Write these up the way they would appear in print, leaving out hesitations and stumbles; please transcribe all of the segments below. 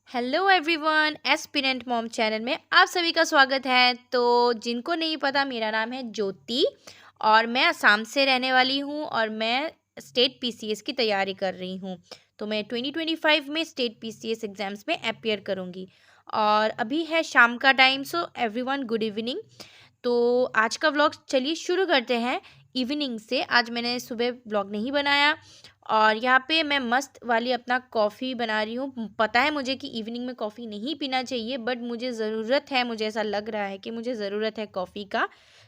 Hello everyone, aspirant mom channel में आप सभी का स्वागत है। तो जिनको नहीं पता, मेरा नाम है ज्योति और मैं असम से रहने वाली हूँ और मैं स्टेट पीसीएस की तैयारी कर रही हूँ। तो मैं 2025 में स्टेट पीसीएस एग्ज़ाम्स में अपीयर करूँगी और अभी है शाम का time. So everyone good evening. तो आज का व्लॉग चलिए शुरू करते हैं इवनिंग से। आज मैंने सुबह व्लॉग नहीं बनाया और यहाँ पे मैं मस्त वाली अपना कॉफ़ी बना रही हूँ। पता है मुझे कि इवनिंग में कॉफ़ी नहीं पीना चाहिए, बट मुझे ज़रूरत है, मुझे ऐसा लग रहा है कि मुझे ज़रूरत है कॉफ़ी का,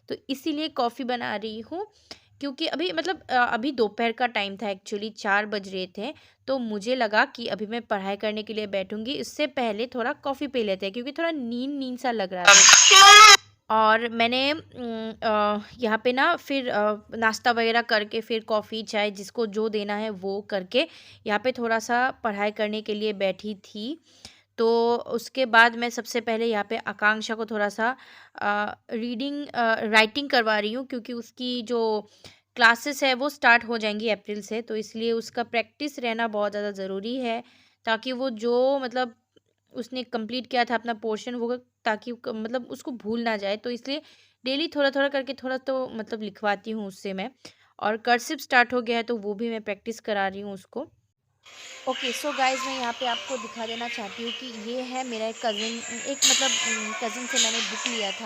तो इसीलिए कॉफ़ी बना रही हूँ। क्योंकि अभी अभी दोपहर का टाइम था, एक्चुअली 4 बज रहे थे। तो मुझे लगा कि अभी मैं पढ़ाई करने के लिए बैठूंगी, इससे पहले थोड़ा कॉफ़ी पी लेते हैं क्योंकि थोड़ा नींद नींद सा लग रहा था। और मैंने यहाँ पे ना फिर नाश्ता वगैरह करके फिर कॉफ़ी चाय जिसको जो देना है वो करके यहाँ पे थोड़ा सा पढ़ाई करने के लिए बैठी थी। तो उसके बाद मैं सबसे पहले यहाँ पे आकांक्षा को थोड़ा सा रीडिंग राइटिंग करवा रही हूँ, क्योंकि उसकी जो क्लासेस है वो स्टार्ट हो जाएंगी अप्रैल से, तो इसलिए उसका प्रैक्टिस रहना बहुत ज़्यादा ज़रूरी है, ताकि वो जो उसने कंप्लीट किया था अपना पोर्शन वो, ताकि उसको भूल ना जाए। तो इसलिए डेली थोड़ा थोड़ा करके थोड़ा तो लिखवाती हूँ उससे मैं। और कर्सिव स्टार्ट हो गया है तो वो भी मैं प्रैक्टिस करा रही हूँ उसको। ओके सो गाइज, मैं यहाँ पे आपको दिखा देना चाहती हूँ कि ये है मेरा एक कज़िन, कज़िन से मैंने बुक लिया था।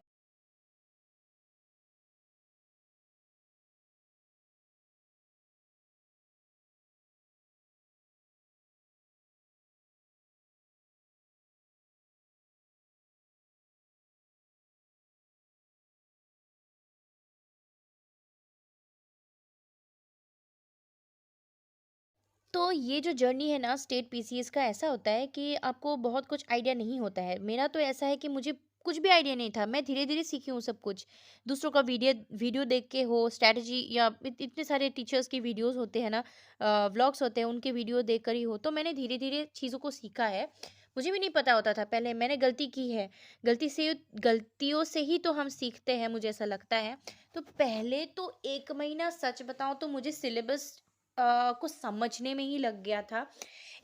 तो ये जो जर्नी है ना स्टेट पीसीएस का, ऐसा होता है कि आपको बहुत कुछ आइडिया नहीं होता है। मेरा तो ऐसा है कि मुझे कुछ भी आइडिया नहीं था, मैं धीरे धीरे सीखी हूँ सब कुछ। दूसरों का वीडियो वीडियो देख के हो, स्ट्रैटेजी या इतने सारे टीचर्स की वीडियोस होते हैं ना, व्लॉग्स होते हैं, उनके वीडियो देख कर ही हो, तो मैंने धीरे धीरे चीज़ों को सीखा है। मुझे भी नहीं पता होता था पहले, मैंने गलती की है। गलतियों से ही तो हम सीखते हैं, मुझे ऐसा लगता है। तो पहले तो 1 महीना सच बताऊं तो मुझे सिलेबस को समझने में ही लग गया था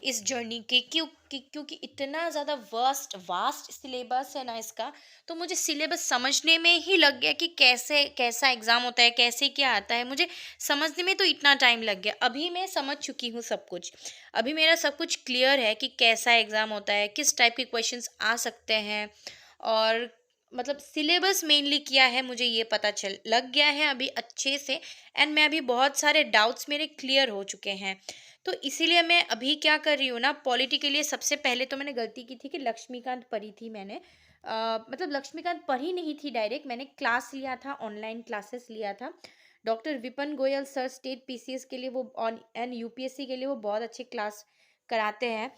इस जर्नी के, क्योंकि इतना ज़्यादा वास्ट वास्ट सिलेबस है ना इसका। तो मुझे सिलेबस समझने में ही लग गया कि कैसे कैसा एग्ज़ाम होता है, कैसे क्या आता है, मुझे समझने में तो इतना टाइम लग गया। अभी मैं समझ चुकी हूँ सब कुछ। अभी मेरा सब कुछ क्लियर है कि कैसा एग्ज़ाम होता है, किस टाइप के क्वेश्चंस आ सकते हैं, और सिलेबस मेनली क्या है मुझे ये पता चल लग गया है अभी अच्छे से। एंड मैं अभी बहुत सारे डाउट्स मेरे क्लियर हो चुके हैं। तो इसीलिए मैं अभी क्या कर रही हूँ ना, पॉलिटी के लिए सबसे पहले तो मैंने गलती की थी कि लक्ष्मीकांत पढ़ी थी मैंने। लक्ष्मीकांत पढ़ी नहीं थी डायरेक्ट, मैंने क्लास लिया था, ऑनलाइन क्लासेस लिया था। Doctor weapon Goyal sir state PCS के लिए वो ऑन एंड यूपीएससी के लिए वो बहुत अच्छे क्लास कराते हैं।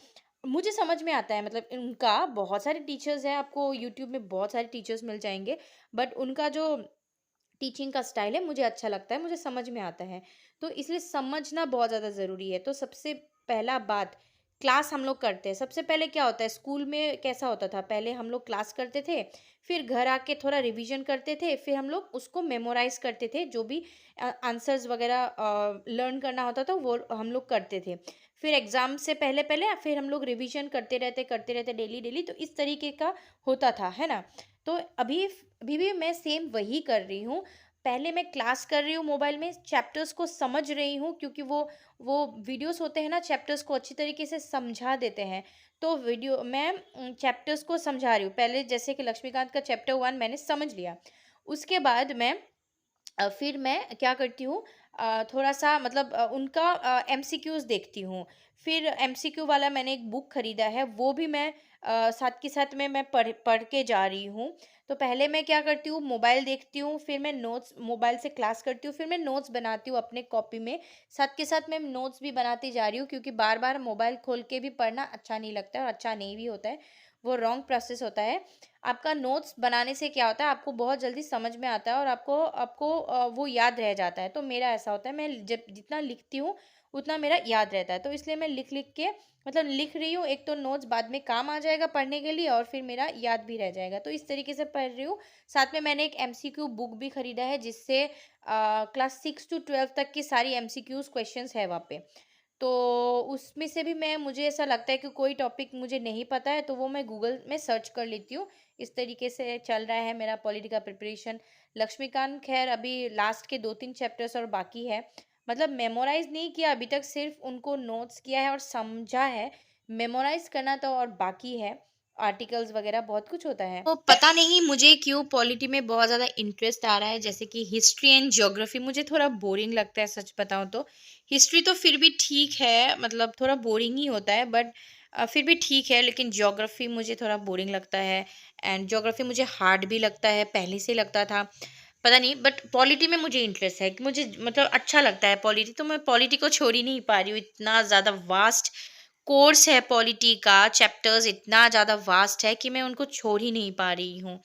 मुझे समझ में आता है, उनका बहुत सारे टीचर्स हैं, आपको यूट्यूब में बहुत सारे टीचर्स मिल जाएंगे, बट उनका जो टीचिंग का स्टाइल है मुझे अच्छा लगता है, मुझे समझ में आता है। तो इसलिए समझना बहुत ज़्यादा ज़रूरी है। तो सबसे पहला बात, क्लास हम लोग करते हैं। सबसे पहले क्या होता है, स्कूल में कैसा होता था, पहले हम लोग क्लास करते थे, फिर घर आके थोड़ा रिवीजन करते थे, फिर हम लोग उसको मेमोराइज करते थे, जो भी आंसर्स वगैरह लर्न करना होता था वो हम लोग करते थे। फिर एग्ज़ाम से पहले पहले फिर हम लोग रिवीजन करते रहते डेली डेली, तो इस तरीके का होता था, है ना। तो अभी भी मैं सेम वही कर रही हूँ। पहले मैं क्लास कर रही हूँ मोबाइल में, चैप्टर्स को समझ रही हूँ, क्योंकि वो वीडियोस होते हैं ना, चैप्टर्स को अच्छी तरीके से समझा देते हैं। तो वीडियो मैं चैप्टर्स को समझा रही हूँ। पहले जैसे कि लक्ष्मीकांत का चैप्टर 1 मैंने समझ लिया। उसके बाद फिर मैं क्या करती हूँ, थोड़ा सा उनका एमसीक्यूज़ देखती हूँ। फिर एमसीक्यू वाला मैंने एक बुक खरीदा है, वो भी मैं साथ के साथ में मैं पढ़ पढ़ के जा रही हूँ। तो पहले मैं क्या करती हूँ, मोबाइल देखती हूँ, फिर मैं नोट्स मोबाइल से क्लास करती हूँ, फिर मैं नोट्स बनाती हूँ अपने कॉपी में। साथ के साथ मैं नोट्स भी बनाती जा रही हूँ, क्योंकि बार बार मोबाइल खोल के भी पढ़ना अच्छा नहीं लगता है और अच्छा नहीं भी होता है, वो रॉन्ग प्रोसेस होता है। आपका नोट्स बनाने से क्या होता है, आपको बहुत जल्दी समझ में आता है और आपको आपको वो याद रह जाता है। तो मेरा ऐसा होता है, मैं जब जितना लिखती हूँ उतना मेरा याद रहता है, तो इसलिए मैं लिख लिख के लिख रही हूँ। एक तो नोट्स बाद में काम आ जाएगा पढ़ने के लिए, और फिर मेरा याद भी रह जाएगा, तो इस तरीके से पढ़ रही हूँ। साथ में मैंने एक एमसीक्यू बुक भी खरीदा है, जिससे क्लास 6 to 12 तक की सारी एमसीक्यूज क्वेश्चंस है वहाँ पे। तो उसमें से भी मैं मुझे ऐसा लगता है कि कोई टॉपिक मुझे नहीं पता है तो वो मैं गूगल में सर्च कर लेती हूँ। इस तरीके से चल रहा है मेरा पॉलिटी का प्रिपरेशन। लक्ष्मीकांत खैर अभी लास्ट के 2-3 चैप्टर्स और बाकी है। मतलब मेमोराइज़ नहीं किया अभी तक, सिर्फ़ उनको नोट्स किया है और समझा है। मेमोराइज़ करना तो और बाकी है। आर्टिकल्स वगैरह बहुत कुछ होता है। तो पता नहीं मुझे क्यों पॉलिटी में बहुत ज़्यादा इंटरेस्ट आ रहा है, जैसे कि हिस्ट्री एंड ज्योग्राफी मुझे थोड़ा बोरिंग लगता है सच बताऊँ तो। हिस्ट्री तो फिर भी ठीक है, मतलब थोड़ा बोरिंग ही होता है, बट फिर भी ठीक है, लेकिन ज्योग्राफी मुझे थोड़ा बोरिंग लगता है। एंड ज्योग्राफी मुझे हार्ड भी लगता है, पहले से लगता था। पता नहीं, बट पॉलिटी में मुझे इंटरेस्ट है कि मुझे मतलब अच्छा लगता है पॉलिटी, तो मैं पॉलिटी को छोड़ ही नहीं पा रही हूँ। इतना ज़्यादा वास्ट कोर्स है पॉलिटी का, चैप्टर्स इतना ज़्यादा वास्ट है कि मैं उनको छोड़ ही नहीं पा रही हूँ।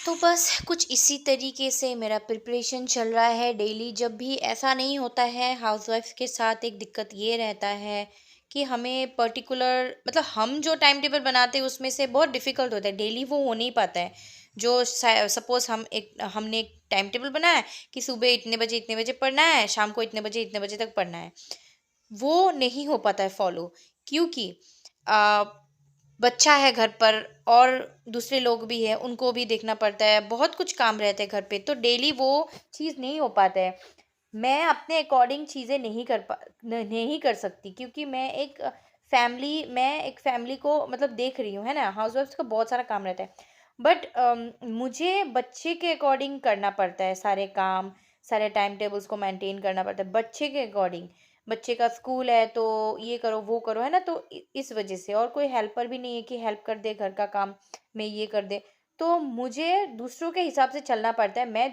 तो बस कुछ इसी तरीके से मेरा प्रिपरेशन चल रहा है डेली। जब भी ऐसा नहीं होता है, हाउसवाइफ के साथ एक दिक्कत ये रहता है कि हमें पर्टिकुलर मतलब हम जो टाइम टेबल बनाते हैं उसमें से बहुत डिफ़िकल्ट होता है, डेली वो हो नहीं पाता है। जो सपोज़ हमने एक टाइम टेबल बनाया कि सुबह इतने बजे पढ़ना है, शाम को इतने बजे तक पढ़ना है। वो नहीं हो पाता है फॉलो, क्योंकि अ, बच्चा है घर पर और दूसरे लोग भी हैं, उनको भी देखना पड़ता है, बहुत कुछ काम रहते हैं घर पे, तो डेली वो चीज़ नहीं हो पाता है। मैं अपने अकॉर्डिंग चीज़ें नहीं कर सकती, क्योंकि मैं एक फैमिली को मतलब देख रही हूँ, है ना? हाउसवाइफ्स का बहुत सारा काम रहता है। बट मुझे बच्चे के अकॉर्डिंग करना पड़ता है सारे काम, सारे टाइम टेबल्स को मेंटेन करना पड़ता है बच्चे के अकॉर्डिंग। बच्चे का स्कूल है तो ये करो, वो करो, है ना? तो इस वजह से, और कोई हेल्पर भी नहीं है कि हेल्प कर दे घर का काम में, ये कर दे। तो मुझे दूसरों के हिसाब से चलना पड़ता है,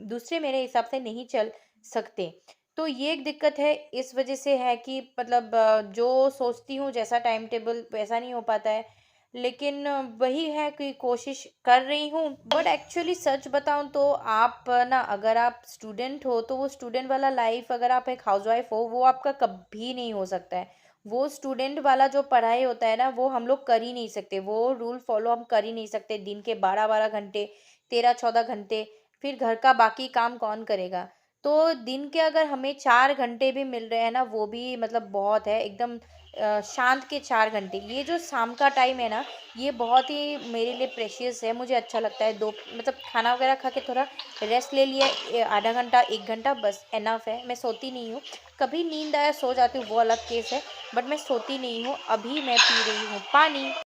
दूसरे मेरे हिसाब से नहीं चल सकते। तो ये एक दिक्कत है, इस वजह से है कि मतलब जो सोचती हूँ जैसा टाइम टेबल वैसा नहीं हो पाता है। लेकिन वही है कि कोशिश कर रही हूँ। बट एक्चुअली सच बताऊँ तो आप ना, अगर आप स्टूडेंट हो तो वो स्टूडेंट वाला लाइफ, अगर आप एक हाउसवाइफ हो, वो आपका कभी नहीं हो सकता है। वो स्टूडेंट वाला जो पढ़ाई होता है ना, वो हम लोग कर ही नहीं सकते, वो रूल फॉलो हम कर ही नहीं सकते। दिन के 12-12 घंटे, 13-14 घंटे, फिर घर का बाकी काम कौन करेगा? तो दिन के अगर हमें 4 घंटे भी मिल रहे हैं ना, वो भी मतलब बहुत है एकदम। शांत के 4 घंटे, ये जो शाम का टाइम है ना, ये बहुत ही मेरे लिए प्रेशियस है, मुझे अच्छा लगता है। दो मतलब खाना वगैरह खा के थोड़ा रेस्ट ले लिया, आधा घंटा 1 घंटा बस एनफ है। मैं सोती नहीं हूँ, कभी नींद आया सो जाती हूँ, वो अलग केस है, बट मैं सोती नहीं हूँ। अभी मैं पी रही हूँ पानी।